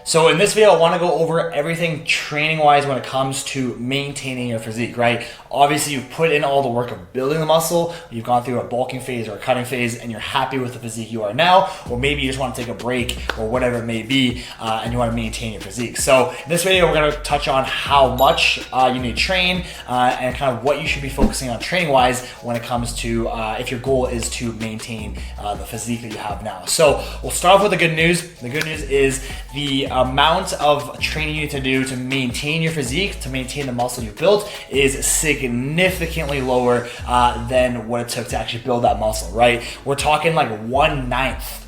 So in this video, I want to go over everything training-wise when it comes to maintaining your physique, right? Obviously, you've put in all the work of building the muscle, you've gone through a bulking phase or a cutting phase, and you're happy with the physique you are now, or maybe you just want to take a break or whatever it may be, and you want to maintain your physique. So in this video, we're going to touch on how much you need to train and kind of what you should be focusing on training-wise when it comes to if your goal is to maintain the physique that you have now. So we'll start off with the good news. The good news is the amount of training you need to do to maintain your physique, to maintain the muscle you've built, is significantly lower than what it took to actually build that muscle, right? We're talking like one ninth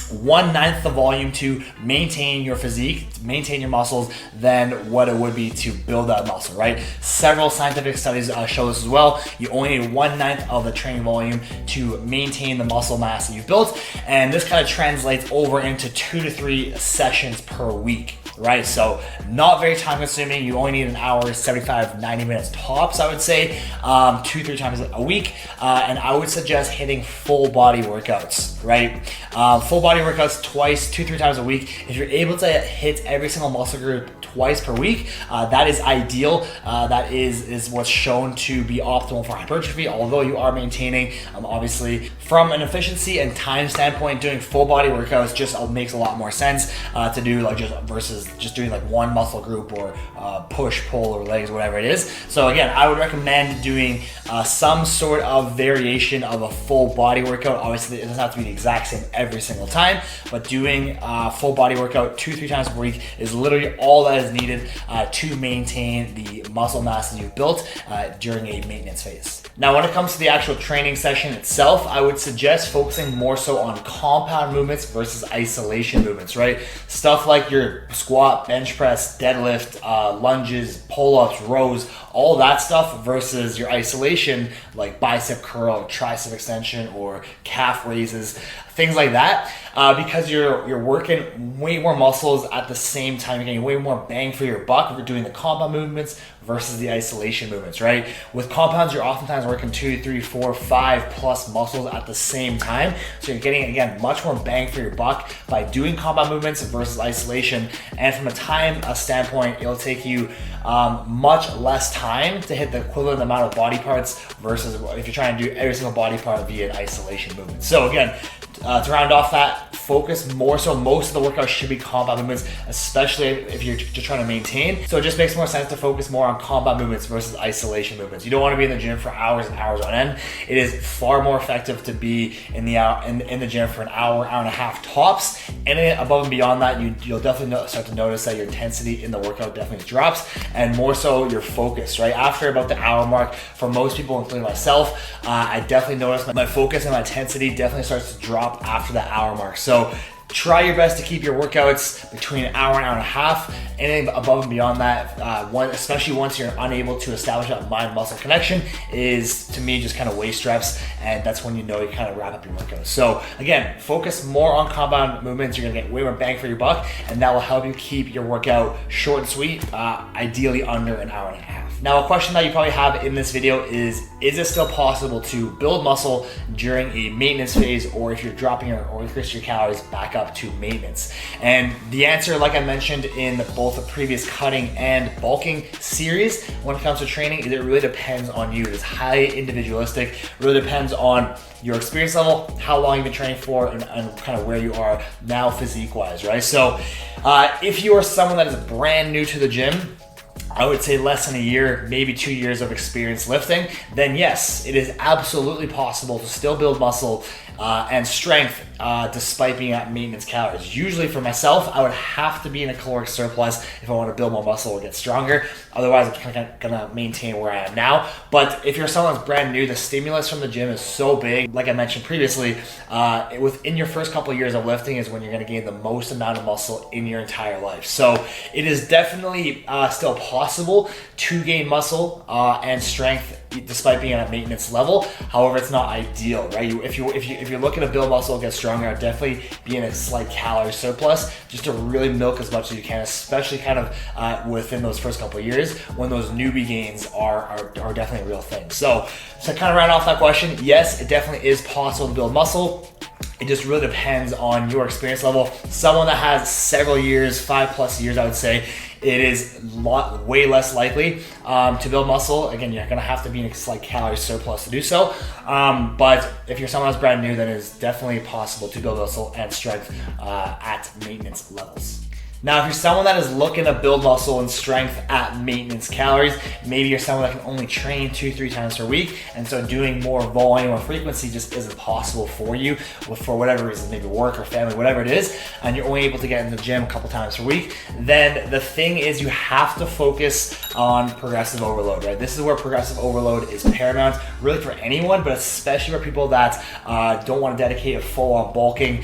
the volume to maintain your physique, to maintain your muscles, than what it would be to build that muscle, right? Several scientific studies show this as well. You only need 1/9 of the training volume to maintain the muscle mass that you've built, and this kind of translates over into 2 to 3 sessions per week, right? So not very time consuming. You only need an hour, 75, 90 minutes tops, I would say, 2-3 times a week. And I would suggest hitting full body workouts, right? Full body workouts twice, 2-3 times a week. If you're able to hit every single muscle group twice per week, that is ideal. That is what's shown to be optimal for hypertrophy, although you are maintaining, obviously, from an efficiency and time standpoint, doing full body workouts just makes a lot more sense to do, like, just versus just doing like one muscle group or push, pull, or legs, whatever it is. So again, I would recommend doing some sort of variation of a full body workout. Obviously, it doesn't have to be the exact same every single time, but doing a full body workout 2-3 times per week is literally all that is needed to maintain the muscle mass that you've built during a maintenance phase. Now, when it comes to the actual training session itself, I would suggest focusing more so on compound movements versus isolation movements, right? Stuff like your squat, bench press, deadlift, lunges, pull-ups, rows, all that stuff, versus your isolation like bicep curl, tricep extension, or calf raises, things like that, because you're working way more muscles at the same time. You're getting way more bang for your buck if you're doing the compound movements versus the isolation movements, right? With compounds, you're oftentimes working 2, 3, 4, 5 plus muscles at the same time. So you're getting, again, much more bang for your buck by doing compound movements versus isolation. And from a time standpoint, it'll take you much less time to hit the equivalent amount of body parts versus if you're trying to do every single body part via an isolation movement. So again, to round off that, focus more so. Most of the workouts should be compound movements, especially if you're just trying to maintain. So it just makes more sense to focus more on compound movements versus isolation movements. You don't want to be in the gym for hours and hours on end. It is far more effective to be in the gym for an hour, hour and a half tops. Anything above and beyond that, you'll definitely start to notice that your intensity in the workout definitely drops, and more so your focus, right? After about the hour mark, for most people, including myself, I definitely notice my focus and my intensity definitely starts to drop after the hour mark. So try your best to keep your workouts between an hour and a half. Anything above and beyond that, especially once you're unable to establish that mind-muscle connection, is, to me, just kind of waist reps, and that's when you know you kind of wrap up your workouts. So again, focus more on compound movements. You're gonna get way more bang for your buck, and that will help you keep your workout short and sweet, ideally under an hour and a half. Now, a question that you probably have in this video is it still possible to build muscle during a maintenance phase, or if you're dropping or increasing your calories back up to maintenance? And the answer, like I mentioned in both the previous cutting and bulking series, when it comes to training, is it really depends on you. It is highly individualistic. It really depends on your experience level, how long you've been training for, and kind of where you are now physique-wise, right? So if you are someone that is brand new to the gym, I would say less than a year, maybe 2 years of experience lifting, then yes, it is absolutely possible to still build muscle and strength despite being at maintenance calories. Usually for myself, I would have to be in a caloric surplus if I want to build more muscle or get stronger. Otherwise, I'm kind of gonna maintain where I am now. But if you're someone that's brand new, the stimulus from the gym is so big. Like I mentioned previously, within your first couple of years of lifting is when you're gonna gain the most amount of muscle in your entire life. So it is definitely still possible to gain muscle and strength despite being at a maintenance level. However, it's not ideal, right? If you're looking to build muscle and get stronger, I'd definitely be in a slight calorie surplus just to really milk as much as you can, especially kind of within those first couple of years when those newbie gains are definitely a real thing. So to kind of round off that question, yes, it definitely is possible to build muscle. It just really depends on your experience level. Someone that has several years, 5+ years, I would say, it is way less likely to build muscle. Again, you're gonna have to be in a slight calorie surplus to do so. But if you're someone that's brand new, then it's definitely possible to build muscle and strength at maintenance levels. Now, if you're someone that is looking to build muscle and strength at maintenance calories, maybe you're someone that can only train 2-3 times per week, and so doing more volume or frequency just isn't possible for you for whatever reason, maybe work or family, whatever it is, and you're only able to get in the gym a couple times per week, then the thing is you have to focus on progressive overload, right? This is where progressive overload is paramount, really for anyone, but especially for people that don't want to dedicate a full-on bulking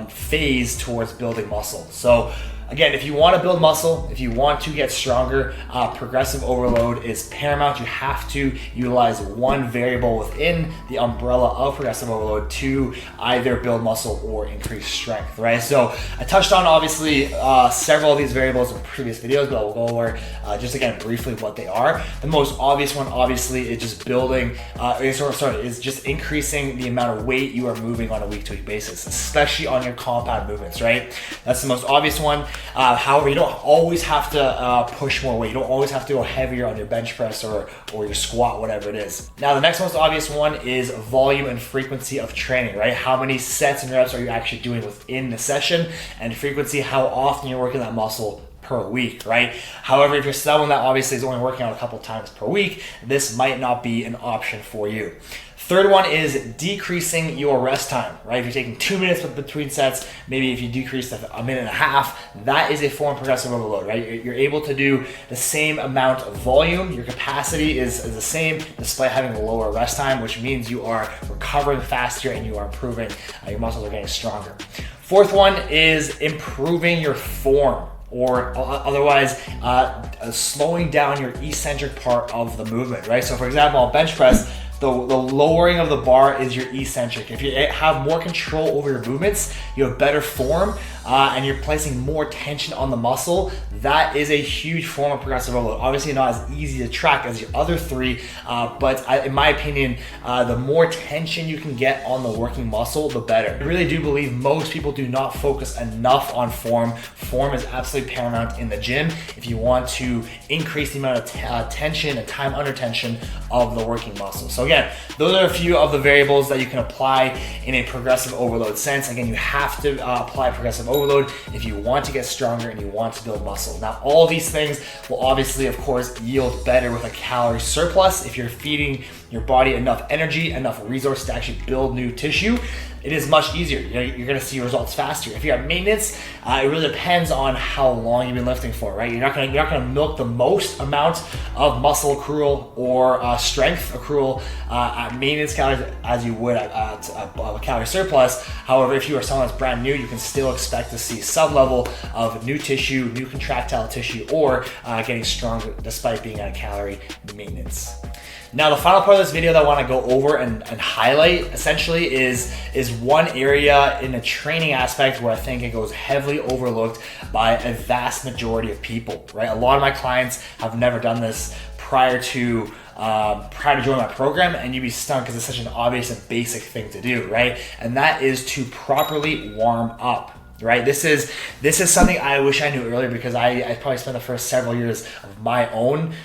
phase towards building muscle. So again, if you want to build muscle, if you want to get stronger, progressive overload is paramount. You have to utilize one variable within the umbrella of progressive overload to either build muscle or increase strength, right? So I touched on obviously several of these variables in previous videos, but I'll go over just again briefly what they are. The most obvious one obviously is just is just increasing the amount of weight you are moving on a week-to-week basis, especially on your compound movements, right? That's the most obvious one. However, you don't always have to push more weight. You don't always have to go heavier on your bench press or your squat, whatever it is. Now, the next most obvious one is volume and frequency of training, right? How many sets and reps are you actually doing within the session, and frequency, how often you're working that muscle per week, right? However, if you're someone that obviously is only working out a couple times per week, this might not be an option for you. Third one is decreasing your rest time, right? If you're taking 2 minutes between sets, maybe if you decrease to 1.5 minutes, that is a form of progressive overload, right? You're able to do the same amount of volume. Your capacity is the same despite having a lower rest time, which means you are recovering faster and you are improving, your muscles are getting stronger. Fourth one is improving your form, or otherwise slowing down your eccentric part of the movement, right? So for example, on bench press, the lowering of the bar is your eccentric. If you have more control over your movements, you have better form, and you're placing more tension on the muscle, that is a huge form of progressive overload. Obviously not as easy to track as your other three, but in my opinion, the more tension you can get on the working muscle, the better. I really do believe most people do not focus enough on form. Form is absolutely paramount in the gym if you want to increase the amount of tension and time under tension of the working muscle. So again, those are a few of the variables that you can apply in a progressive overload sense. Again, you have to apply progressive overload if you want to get stronger and you want to build muscle. Now, all these things will obviously, of course, yield better with a calorie surplus if you're feeding your body enough energy, enough resources to actually build new tissue. It is much easier. You're going to see results faster. If you're at maintenance, it really depends on how long you've been lifting for, right? You're not going to milk the most amount of muscle accrual or strength accrual at maintenance calories as you would at a calorie surplus. However, if you are someone that's brand new, you can still expect to see some level of new tissue, new contractile tissue, or getting stronger despite being at a calorie maintenance. Now, the final part of this video that I want to go over and highlight essentially is one area in the training aspect where I think it goes heavily overlooked by a vast majority of people, right? A lot of my clients have never done this prior to joining my program, and you'd be stunned because it's such an obvious and basic thing to do, right? And that is to properly warm up. Right, this is something I wish I knew earlier, because I probably spent the first several years of my own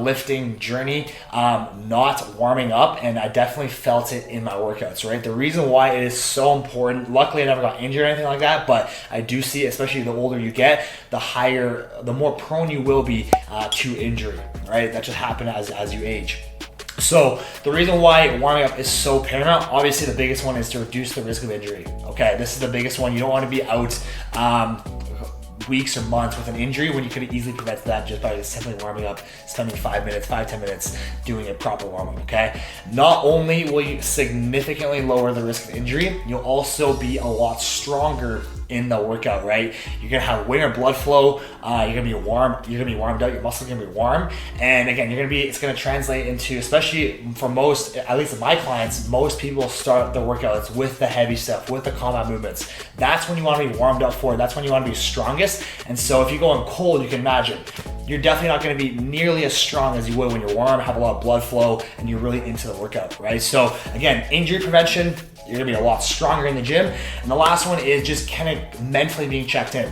lifting journey not warming up, and I definitely felt it in my workouts. Right, the reason why it is so important. Luckily, I never got injured or anything like that, but I do see, especially the older you get, the more prone you will be to injury. Right, that just happens as you age. So the reason why warming up is so paramount, obviously the biggest one is to reduce the risk of injury. Okay, this is the biggest one. You don't want to be out weeks or months with an injury when you could easily prevent that just by simply warming up, spending 5-10 minutes doing a proper warm-up, okay? Not only will you significantly lower the risk of injury, you'll also be a lot stronger in the workout, right? You're gonna have way more blood flow, you're gonna be warmed out, your muscles are gonna be warm, and again, it's gonna translate into, especially for most, at least my clients, most people start the workouts with the heavy stuff, with the compound movements. That's when you wanna be warmed up for, that's when you wanna be strongest. And so if you go on cold, you can imagine, you're definitely not going to be nearly as strong as you would when you're warm, have a lot of blood flow, and you're really into the workout, right? So again, injury prevention, you're gonna be a lot stronger in the gym. And the last one is just kind of mentally being checked in.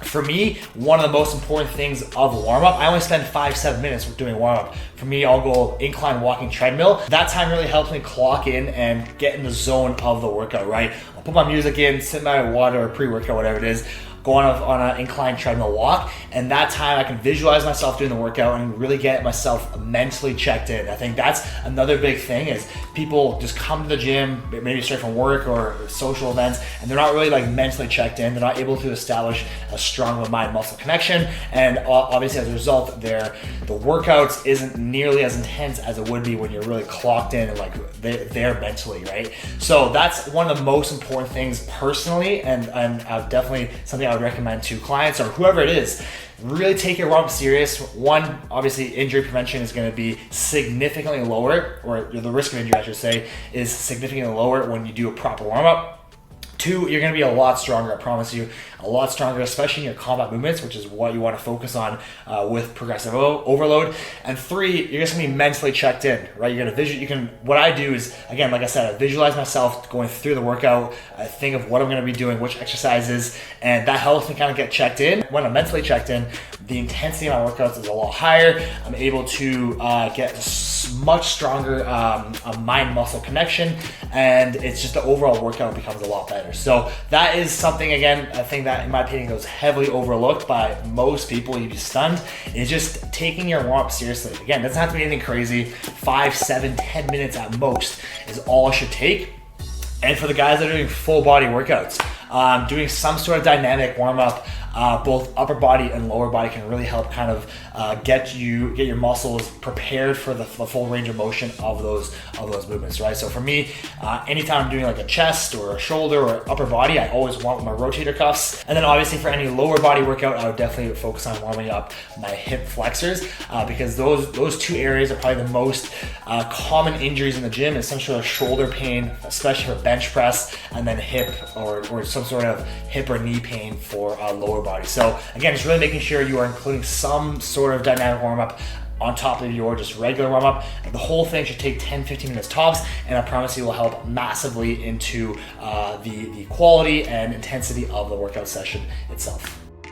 For me, one of the most important things of warm-up, I only spend 5-7 minutes doing warm-up. For me, I'll go incline walking treadmill. That time really helps me clock in and get in the zone of the workout, right? I'll put my music in, sip my water or pre-workout, whatever it is, go on an incline treadmill walk, and that time I can visualize myself doing the workout and really get myself mentally checked in. I think that's another big thing is people just come to the gym, maybe straight from work or social events, and they're not really like mentally checked in. They're not able to establish a strong mind-muscle connection, and obviously as a result, the workouts isn't nearly as intense as it would be when you're really clocked in and like there mentally, right? So that's one of the most important things personally, and definitely something I would recommend to clients or whoever it is. Really take your warm-up serious. One, obviously injury prevention is going to be significantly lower, or the risk of injury I should say is significantly lower when you do a proper warm-up. Two, you're going to be a lot stronger, I promise you, a lot stronger, especially in your combat movements, which is what you want to focus on with progressive overload. And three, you're just going to be mentally checked in, right? You're going to what I do is, again, like I said, I visualize myself going through the workout. I think of what I'm going to be doing, which exercises, and that helps me kind of get checked in. When I'm mentally checked in, the intensity of my workouts is a lot higher. I'm able to get much stronger mind-muscle connection, and it's just the overall workout becomes a lot better. So that is something, again, I think that in my opinion goes heavily overlooked by most people. You'd be stunned. Is just taking your warm-up seriously. Again, it doesn't have to be anything crazy. 5, 7, 10 minutes at most is all it should take. And for the guys that are doing full body workouts, doing some sort of dynamic warm-up, both upper body and lower body can really help kind of get your muscles prepared for the full range of motion of those movements, right? So for me, anytime I'm doing like a chest or a shoulder or upper body, I always want my rotator cuffs. And then obviously for any lower body workout, I would definitely focus on warming up my hip flexors because those two areas are probably the most common injuries in the gym, is some sort of shoulder pain, especially for bench press, and then hip or some sort of hip or knee pain for lower body. So again, just really making sure you are including some sort of dynamic warm-up on top of your just regular warm-up. The whole thing should take 10-15 minutes tops, and I promise you will help massively into the quality and intensity of the workout session itself.